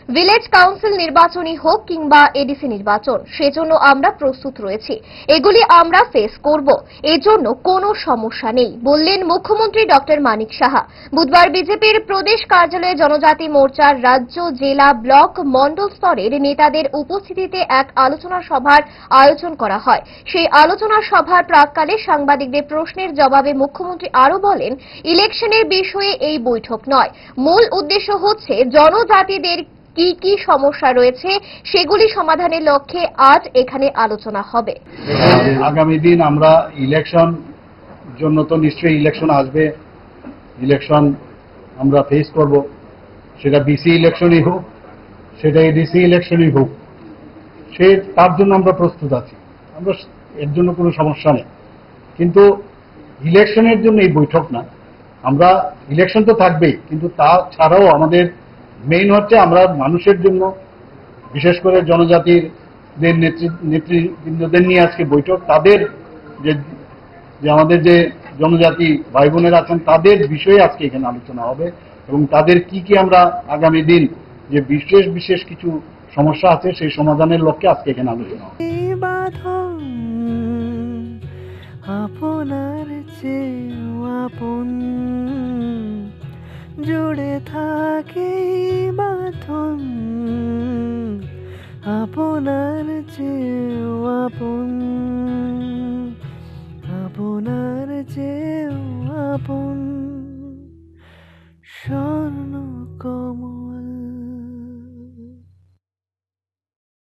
Village council নির্বাচনই হোক কিংবা ADC নির্বাচন, সেজন্য আমরা প্রস্তুত রয়েছি। এগুলি আমরা ফেস করব, এজন্য কোনো সমস্যা নেই বললেন মুখ্যমন্ত্রী ডক্টর মানিক সাহা। বুধবার বিজেপির প্রদেশ কার্যালয়ে জনজাতি মোর্চার রাজ্য, জেলা, ব্লক, মণ্ডল স্তরের নেতাদের উপস্থিতিতে এক আলোচনা সভার আয়োজন করা হয়। সেই আলোচনা সভার প্রাক্কালে সাংবাদিকদের প্রশ্নের জবাবে মুখ্যমন্ত্রী আরও বলেন, ইলেকশনের বিষয়ে এই বৈঠক নয়, মূল উদ্দেশ্য হচ্ছে জনজাতিদের কি কি সমস্যা রয়েছে সেগুলি সমাধানের লক্ষ্যে আজ এখানে আলোচনা হবে। আগামী দিন আমরা ইলেকশন জন্য তো নিশ্চয়ই ইলেকশন আসবে, ইলেকশন আমরা ফেস করব, সেটা বিসি ইলেকশনই হোক, সেটা এডিসি ইলেকশনই হোক, তার জন্য আমরা প্রস্তুত আছি। আমরা এর জন্য কোনো সমস্যা নেই, কিন্তু ইলেকশনের জন্য এই বৈঠক না। আমরা ইলেকশন তো থাকবেই, কিন্তু তা ছাড়াও আমাদের মেইন হচ্ছে আমরা মানুষের জন্য, বিশেষ করে জনজাতির নেতৃবৃন্দদের নিয়ে আজকে বৈঠক। তাদের যে আমাদের যে জনজাতি ভাই বোনেরা আছেন তাদের বিষয়ে আজকে এখানে আলোচনা হবে, এবং তাদের কি কি আমরা আগামী দিন যে বিশেষ বিশেষ কিছু সমস্যা আছে সেই সমাধানের লক্ষ্যে আজকে এখানে আলোচনা হবে। আপনার চেয়েও আপন জুড়ে থাকে বাঁধন, আপনার চেয়েও আপন।